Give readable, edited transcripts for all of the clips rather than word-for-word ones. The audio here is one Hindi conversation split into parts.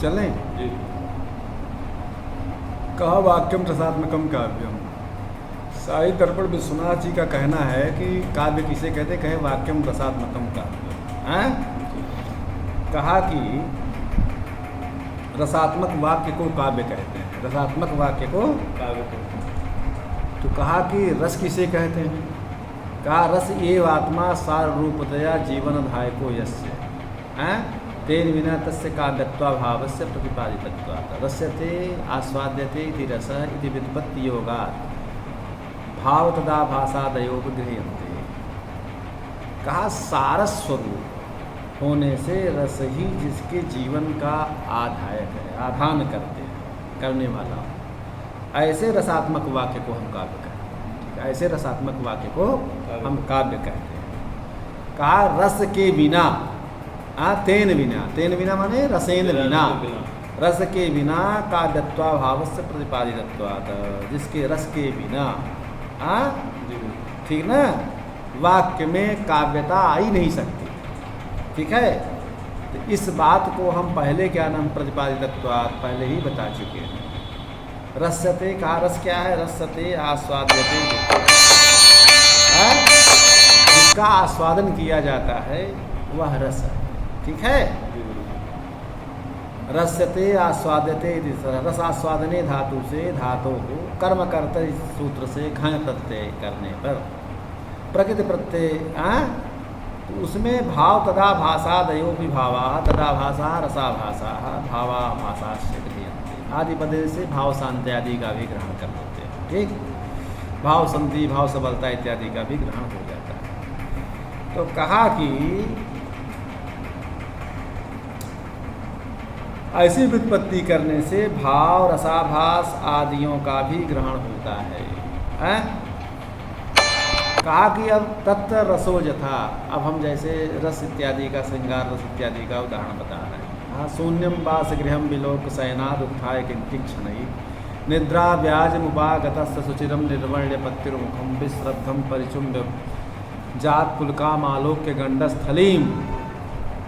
चलें? जी। कहा वाक्यम रसात्मकम काव्यम। साहित्य दर्पण विश्वनाथ जी का कहना है कि काव्य किसे कहते, कहे वाक्यम रसात्मकम काव्य हैं। कहा कि रसात्मक वाक्य को काव्य कहते हैं, रसात्मक वाक्य को काव्य को। तो कहा कि रस किसे कहते हैं, कहा रस एव आत्मा सार रूपतया जीवन धायको यस्य हैं तेन विना तस्य काव्यत्वाभावस्य प्रतिपादितत्वात् रस्यते आस्वाद्यते इति रसः इति व्युत्पत्ति योगात् भाव तदा भाषादयो गृह्यन्ते। कहा सारस्वरूप होने से रस ही जिसके जीवन का आधायक है, आधान करने वाला, ऐसे रसात्मक वाक्य को हम काव्य कहते हैं। ऐसे रसात्मक वाक्य को हम काव्य कहते हैं। कहा रस के बिना, तेन बिना माने रसेन बिना, रस के बिना काव्यत्वाभावस्य प्रतिपादितत्वात्, जिसके रस के बिना ठीक ना, वाक्य में काव्यता आ ही नहीं सकती। ठीक है, तो इस बात को हम पहले क्या नाम प्रतिपादितत्वात् पहले ही बता चुके हैं। रस्यते, कहा रस क्या है, रस्यते आस्वाद्यते, जिसका आस्वादन किया जाता है वह रस है। ठीक है, रस्यते आस्वाद्यते, रस आस्वादने धातु से धातु को कर्म करते सूत्र से घय प्रत्यय करने पर प्रकृति प्रत्यय तो उसमें भाव तथा भाषादयो भी भावा तथा भाषा रसाभाषा भावा भाषा से गृह्यन्ते आदि पदे से भाव शांति आदि का भी ग्रहण कर लेते हैं। ठीक, भाव संधि भाव सबलता इत्यादि का भी ग्रहण हो जाता है। तो कहा कि ऐसी व्युत्पत्ति करने से भाव रसाभास आदियों का भी ग्रहण होता है। कहा कि अब तत्व रसो यथा, अब हम जैसे रस इत्यादि का, श्रृंगार रस इत्यादि का उदाहरण बता रहे हैं। हाँ, शून्यम वासगृहम विलोक शयनाद उत्थाय किंचिक्षणैः निद्रा व्याज मुपागतस्य सुचिरम निर्वर्ण्य पत्युर्मुखम विश्रद्धम परिचुम्ब्य जात पुलकामालोक्य गंडस्थलीम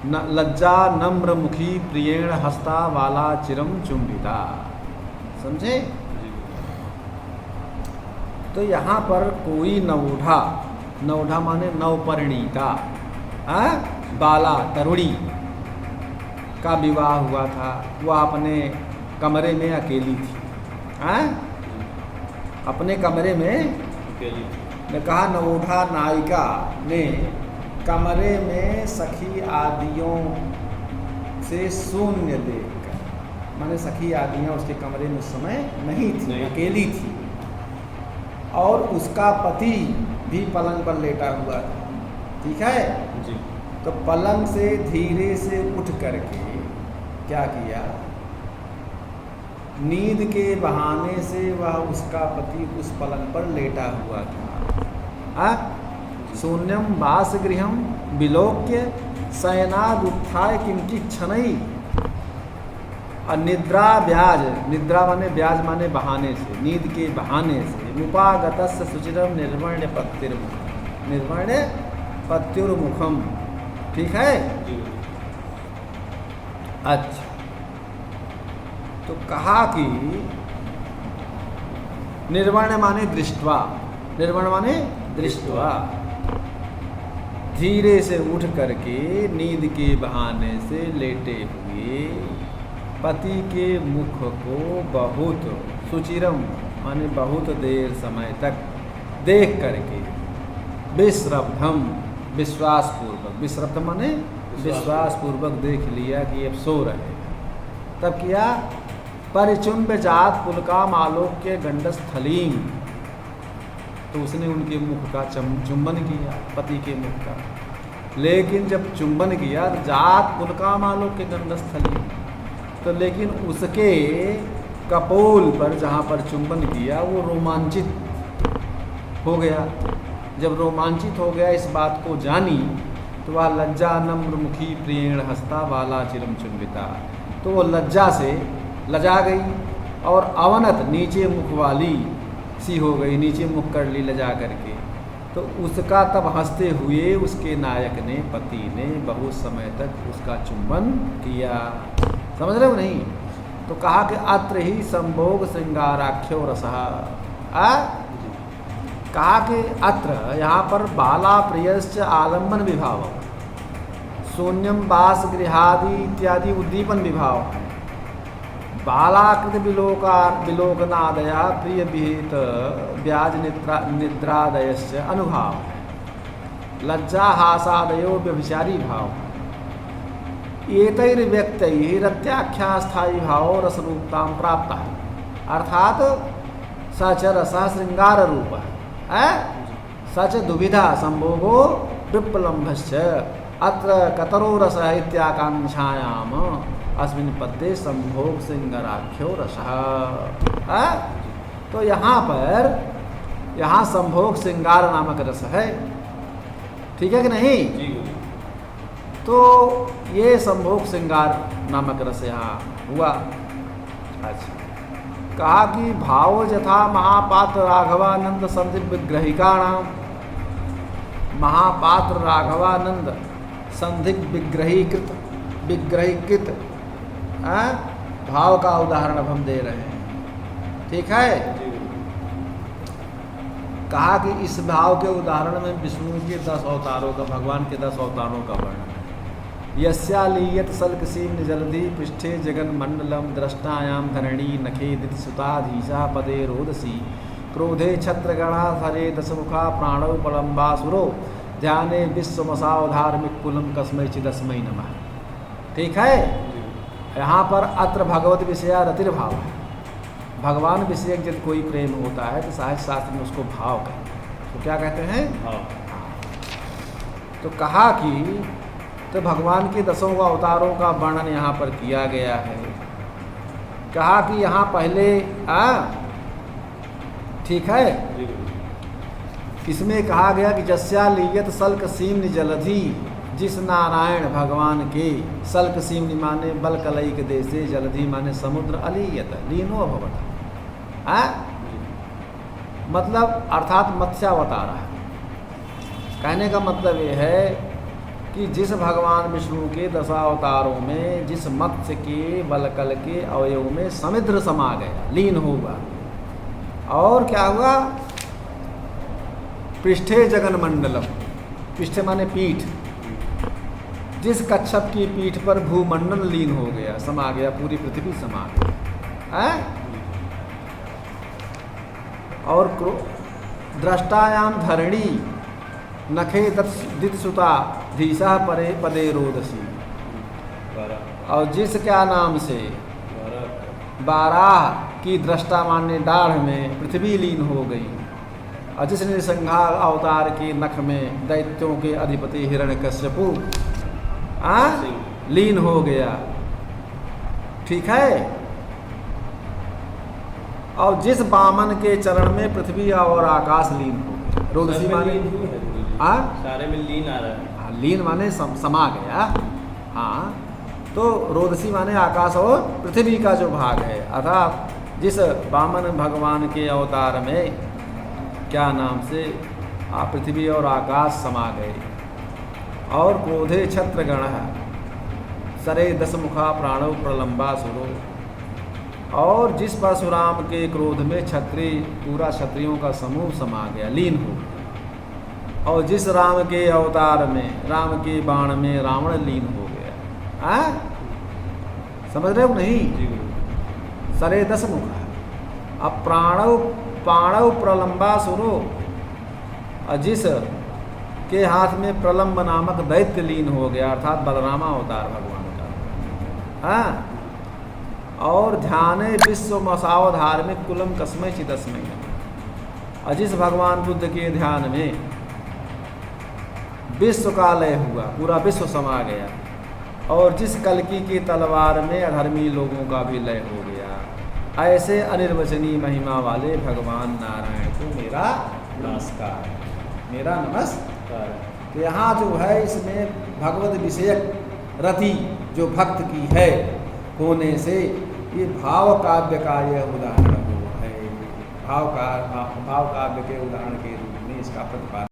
न लज्जा नम्र मुखी प्रियेण हस्ता वाला चिरम चुंबिता। समझे? तो यहाँ पर कोई नवोढ़ा, नवोढ़ा माने नवपरिणीता, बाला तरुणी का विवाह हुआ था, वह अपने कमरे में अकेली थी। अपने कमरे में अकेली ने कहा नवोढ़ा नायिका ने कमरे में सखी आदियों से शून्य देखकर, माने सखी आदियाँ उसके कमरे में उस समय नहीं थी, अकेली थी, और उसका पति भी पलंग पर लेटा हुआ था। ठीक है जी। तो पलंग से धीरे से उठ करके क्या किया, नींद के बहाने से वह उसका पति उस पलंग पर लेटा हुआ था। शून्यम वासगृहम विलोक्य शयनाद उत्थाय किंचिक्षणैः, और निद्रा व्याज, निद्रा माने व्याज माने बहाने से, नींद के बहाने से, मुपागतस्य सुचिरम निर्वर्ण्य पत्युर्मुखम, निर्वर्ण्य पत्युर्मुखम। ठीक है। अच्छा, तो कहा कि निर्वर्ण माने दृष्टवा, निर्वर्ण माने दृष्टवा, धीरे से उठ करके नींद के बहाने से लेटे हुए पति के मुख को बहुत सुचिरम माने बहुत देर समय तक देख करके विश्रब्धम विश्वासपूर्वक, विश्रब्ध माने विश्वासपूर्वक देख लिया कि अब सो रहे। तब किया परिचुंब जात पुलकाम आलोक्य गंडस्थलीम, तो उसने उनके मुख का चुंबन किया, पति के मुख का। लेकिन जब चुंबन किया तो जात पुलकाम आलोक्य गंडस्थलीम, तो लेकिन उसके कपोल पर जहाँ पर चुंबन किया वो रोमांचित हो गया। जब रोमांचित हो गया, इस बात को जानी, तो वह लज्जा नम्र मुखी प्रियेण हस्ता वाला चिरम चुंबिता, तो वो लज्जा से लजा गई और अवनत नीचे मुख वाली सी हो गई, नीचे मुख कर ली लजा करके। तो उसका तब हंसते हुए उसके नायक ने, पति ने बहुत समय तक उसका चुंबन किया। समझ रहे हो नहीं? तो कहा कि अत्र ही संभोग श्रृंगाराख्यो रसः। कहा कि अत्र यहाँ पर बाला प्रियश्च आलम्बन विभाव, शून्यम बास गृहादि इत्यादि उद्दीपन विभाव, बालाकृत विलोकनादया प्रिय विहित ब्याज निद्रादयश्च अनुभाव, लज्जा हासादयो व्यभिचारी भाव, एतैर्व्यक्तैरत्याख्या स्थायी भाव रसरूपतां प्राप्ता। अर्थात सच रस श्रृंगार रूप है, सच दुविधा संभोगो विप्लम्भश्च अत्र कतरो रस इत्याकांक्षायाम अस्मिन् पद्ये संभोग श्रृंगाराख्यो रसः। तो यहाँ पर संभोग श्रृंगार नामक रस है, ठीक है कि नहीं? तो ये संभोग श्रृंगार नामक रस यहाँ हुआ। अच्छा, कहा कि भाव यथा महापात्र राघवानंद संधि विग्रहिकाणाम, महापात्र राघवानंद संधि विग्रहीकृत भाव का उदाहरण अब हम दे रहे हैं, ठीक है? कहा कि इस भाव के उदाहरण में विष्णु के 10 अवतारों का, भगवान के 10 अवतारों का वर्णन है। यस्यालीयत सल्कसीम्न जलधि पृष्ठे जगन मंडलम द्रष्टायाम धरणी नखे दित सुताधीशा पदे रोदसी क्रोधे छत्रगणा धरे दशमुखा प्राणो पलम्बासुरो ध्याने विश्वमसावधार्मिक कुलम कस्मै चिदस्मै नमः। ठीक है? यहाँ पर अत्र भगवत विषया रतिर्भाव है। भगवान विषय जब कोई प्रेम होता है तो साहित्य शास्त्र में उसको भाव कहते हैं। तो क्या कहते हैं? भाव। तो कहा कि तो भगवान के 10 अवतारों का वर्णन यहाँ पर किया गया है। कहा कि यहाँ पहले ठीक है, इसमें कहा गया कि जस्या लियत सल्क सीम्न जलधि, जिस नारायण भगवान के सल्क सीम्न माने बलकलैक देशे, जलधि माने समुद्र, अलीयत लीनो अभवत, मतलब अर्थात मत्स्यावतार है। कहने का मतलब ये है कि जिस भगवान विष्णु के 10 अवतारों में जिस मत्स्य के बलकल के अवयव में समुद्र समा गया, लीन होगा, और क्या हुआ? पृष्ठे जगन मंडलम, पृष्ठे माने पीठ, जिस कच्छप की पीठ पर भूमंडल लीन हो गया, समा गया, पूरी पृथ्वी समा गई। और दृष्टायाम धरणी नखे दितसुता धीसा परे पदे रोदसी, और जिस क्या नाम से बाराह की दृष्टा मान्य डाढ़ में पृथ्वी लीन हो गई, और जिस नृसिंहार अवतार के नख में दैत्यों के अधिपति हिरण्यकश्यपु लीन हो गया। ठीक है? और जिस वामन के चरण में पृथ्वी और आकाश लीन हो गया। रोदसी माने सारे में लीन आ रहा है। लीन माने समा गया। हाँ, तो रोदसी माने आकाश और पृथ्वी का जो भाग है, अर्थात जिस वामन भगवान के अवतार में क्या नाम से पृथ्वी और आकाश समा गए। और क्रोधे छत्रगण सरे दशमुखा प्राणो प्रलंबासुरो, और जिस परशुराम के क्रोध में क्षत्रिय पूरा क्षत्रियों का समूह समा गया, लीन हो गया। और जिस राम के अवतार में, राम के बाण में रावण लीन हो गया। समझ रहे हो नहीं? सरे दशमुखा, अब प्राणव प्रलंबासुरो, और जिस के हाथ में प्रलंब नामक दैत्य लीन हो गया, अर्थात बलरामा अवतार भगवान का। और ध्याने विश्व मसाव धार्मिक कुलम कस्मै चिदस्मै, और जिस भगवान बुद्ध के ध्यान में विश्व का लय हुआ, पूरा विश्व समा गया, और जिस कल्कि की तलवार में अधर्मी लोगों का भी लय हो गया, ऐसे अनिर्वचनीय महिमा वाले भगवान नारायण को मेरा नमस्कार, मेरा नमस्कार। तो यहाँ जो है इसमें भगवत विषयक रति जो भक्त की है होने से ये भाव काव्य का यह उदाहरण है। भाव काव्य के उदाहरण के रूप में इसका प्रतिपादन